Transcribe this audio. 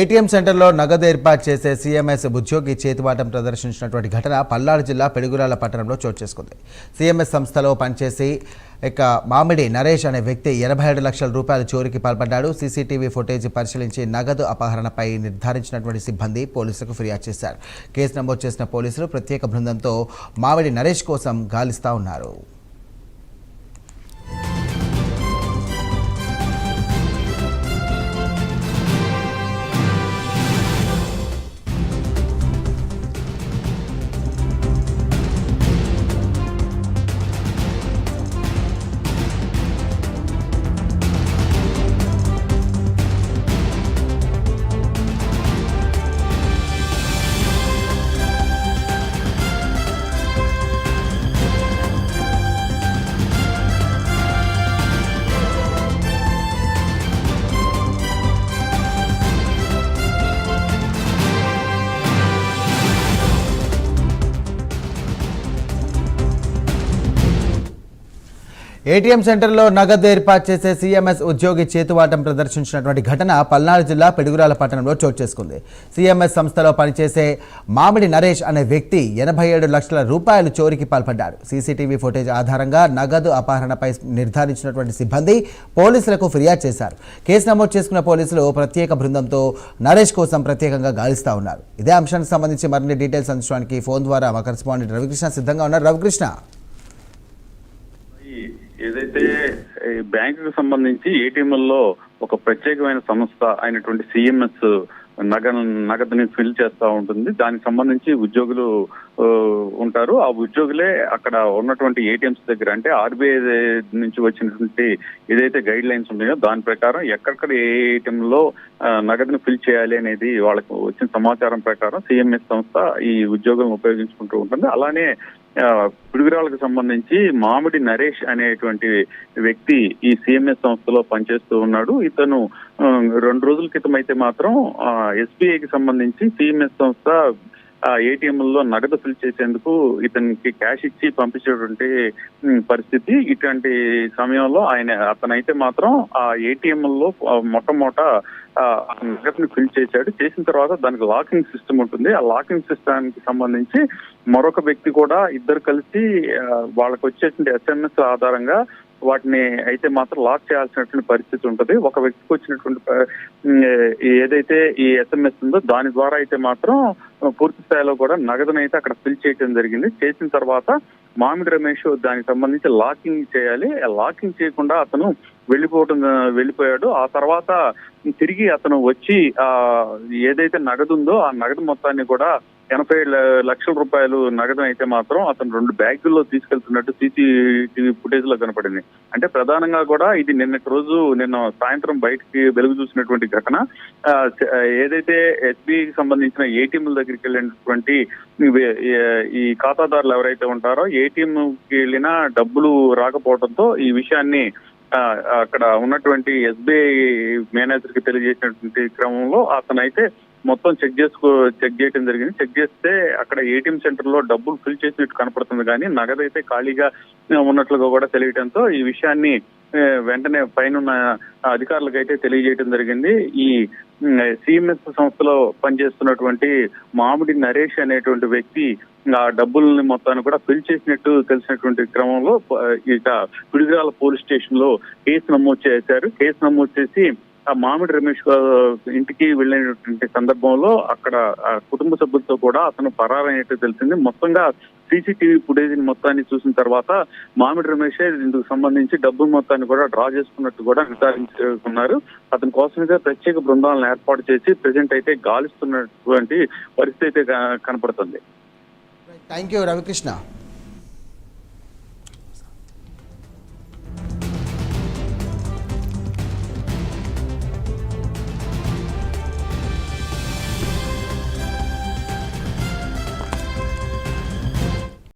ATM సెంటర్లో నగదు ఏర్పాటు చేసే సీఎంఎస్ ఉద్యోగి చేతివాటం ప్రదర్శించినటువంటి ఘటన పల్నాడు జిల్లా పిడుగురాళ్ల పట్టణంలో చోటు చేసుకుంది. సీఎంఎస్ సంస్థలో పనిచేసి మామిడి నరేష్ అనే వ్యక్తి 87 లక్షల రూపాయల చోరీకి పాల్పడ్డాడు. సీసీటీవీ ఫుటేజ్ పరిశీలించి నగదు అపహరణపై నిర్ధారించినటువంటి సిబ్బంది పోలీసులకు ఫిర్యాదు చేశారు. కేసు నమోదు చేసిన పోలీసులు ప్రత్యేక బృందంతో మామిడి నరేష్ కోసం గాలిస్తా ఉన్నారు. ఏటీఎం సెంటర్లో నగదు ఏర్పాటు చేసే సీఎంఎస్ ఉద్యోగి చేతువాటం ప్రదర్శించినటువంటి ఘటన పల్నాడు జిల్లా పిడుగురాళ్ల పట్టణంలో చోటు చేసుకుంది. సీఎంఎస్ సంస్థలో పనిచేసే మామిడి నరేష్ అనే వ్యక్తి 87 లక్షల రూపాయలు చోరీకి పాల్పడ్డాడు. సీసీటీవీ ఫుటేజ్ ఆధారంగా నగదు అపహరణపై నిర్ధారించినటువంటి సిబ్బంది పోలీసులకు ఫిర్యాదు చేశారు. కేసు నమోదు చేసుకున్న పోలీసులు ప్రత్యేక బృందంతో నరేష్ కోసం ప్రత్యేకంగా గాలిస్తా ఉన్నారు. ఇదే అంశానికి సంబంధించి మరిన్ని డీటెయిల్స్ అందించడానికి ఫోన్ ద్వారా మా కరెస్పాండెంట్ రవికృష్ణ సిద్ధంగా ఉన్నారు. రవికృష్ణ, ఏదైతే బ్యాంకుకు సంబంధించి ఏటీఎంల్లో ఒక ప్రత్యేకమైన సంస్థ అయినటువంటి సిఎంఎస్ నగదుని ఫిల్ చేస్తూ ఉంటుంది. దానికి సంబంధించి ఉద్యోగులు ఉంటారు. ఆ ఉద్యోగులే అక్కడ ఉన్నటువంటి ఏటీఎంస్ దగ్గర, అంటే ఆర్బీఐ నుంచి వచ్చినటువంటి ఏదైతే గైడ్ లైన్స్ ఉన్నాయో దాని ప్రకారం ఎక్కడెక్కడ ఏ ఏటీఎంలో నగదుని ఫిల్ చేయాలి అనేది వాళ్ళకు వచ్చిన సమాచారం ప్రకారం సిఎంఎస్ సంస్థ ఈ ఉద్యోగులను ఉపయోగించుకుంటూ ఉంటుంది. అలానే పిడుగురాళ్లకు సంబంధించి మామిడి నరేష్ అనేటువంటి వ్యక్తి ఈ సిఎంఎస్ సంస్థలో పనిచేస్తూ ఉన్నాడు. ఇతను 2 రోజుల క్రితం అయితే మాత్రం ఎస్బీఐకి సంబంధించి సిఎంఎస్ సంస్థ ఏటీఎంల్లో నగదు ఫిల్ చేసేందుకు ఇతనికి క్యాష్ ఇచ్చి పంపించేటువంటి పరిస్థితి. ఇటువంటి సమయంలో అతనైతే మాత్రం ఆ ఏటీఎంల్లో మొట్టమొదట నగదుని ఫిల్ చేశాడు. చేసిన తర్వాత దానికి లాకింగ్ సిస్టమ్ ఉంటుంది. ఆ లాకింగ్ సిస్టమ్ కి సంబంధించి మరొక వ్యక్తి కూడా ఇద్దరు కలిసి వాళ్ళకి వచ్చేటువంటి ఎస్ఎంఎస్ ఆధారంగా వాటిని అయితే మాత్రం లాక్ చేయాల్సినటువంటి పరిస్థితి ఉంటుంది. ఒక వ్యక్తికి వచ్చినటువంటి ఏదైతే ఈ ఎస్ఎంఎస్ ఉందో దాని ద్వారా అయితే మాత్రం పూర్తి స్థాయిలో కూడా నగదునైతే అక్కడ ఫిల్ చేయడం జరిగింది. చేసిన తర్వాత మామిడి రమేష్ దానికి సంబంధించి లాకింగ్ చేయాలి. లాకింగ్ చేయకుండా అతను వెళ్ళిపోయాడు. ఆ తర్వాత తిరిగి అతను వచ్చి ఏదైతే నగదు ఉందో ఆ నగదు మొత్తాన్ని కూడా 87 లక్షల రూపాయలు నగదు అయితే మాత్రం అతను 2 బ్యాగుల్లో తీసుకెళ్తున్నట్టు సీసీటీవీ ఫుటేజ్ లో కనపడింది. అంటే ప్రధానంగా కూడా ఇది నిన్న సాయంత్రం బయటికి వెలుగు చూసినటువంటి ఘటన. ఏదైతే ఎస్బీఐకి సంబంధించిన ఏటీఎంల దగ్గరికి వెళ్ళినటువంటి ఈ ఖాతాదారులు ఎవరైతే ఉంటారో ఏటీఎం కి వెళ్ళినా డబ్బులు రాకపోవడంతో ఈ విషయాన్ని అక్కడ ఉన్నటువంటి ఎస్బీఐ మేనేజర్ కి తెలియజేసినటువంటి క్రమంలో అతనైతే మొత్తం చెక్ చేయడం జరిగింది. చెక్ చేస్తే అక్కడ ఏటీఎం సెంటర్ లో డబ్బులు ఫిల్ చేసినట్టు కనపడుతుంది, కానీ నగదు అయితే ఖాళీగా ఉన్నట్లుగా కూడా తెలియడంతో ఈ విషయాన్ని వెంటనే పైన అధికారులకు అయితే తెలియజేయడం జరిగింది. ఈ సిఎంఎస్ సంస్థలో పనిచేస్తున్నటువంటి మామిడి నరేష్ అనేటువంటి వ్యక్తి ఆ డబ్బుల్ని మొత్తాన్ని కూడా ఫిల్ చేసినట్టు తెలిసినటువంటి క్రమంలో ఇక పిడుగురాళ్ల పోలీస్ స్టేషన్ లో కేసు నమోదు చేశారు. కేసు నమోదు చేసి ఆ మామిడి రమేష్ ఇంటికి వెళ్ళినటువంటి సందర్భంలో అక్కడ కుటుంబ సభ్యులతో కూడా అతను పరారైనట్టు తెలిసింది. మొత్తంగా సీసీటీవీ ఫుటేజ్ మొత్తాన్ని చూసిన తర్వాత మామిడి రమేష్ ఇందుకు సంబంధించి డబ్బుల మొత్తాన్ని కూడా డ్రా చేసుకున్నట్టు కూడా నిర్ధారించుకున్నారు. అతని కోసంగా ప్రత్యేక బృందాలను ఏర్పాటు చేసి ప్రెజెంట్ అయితే గాలిస్తున్నటువంటి పరిస్థితి అయితే కనపడుతుంది. Thank you Ravikrishna.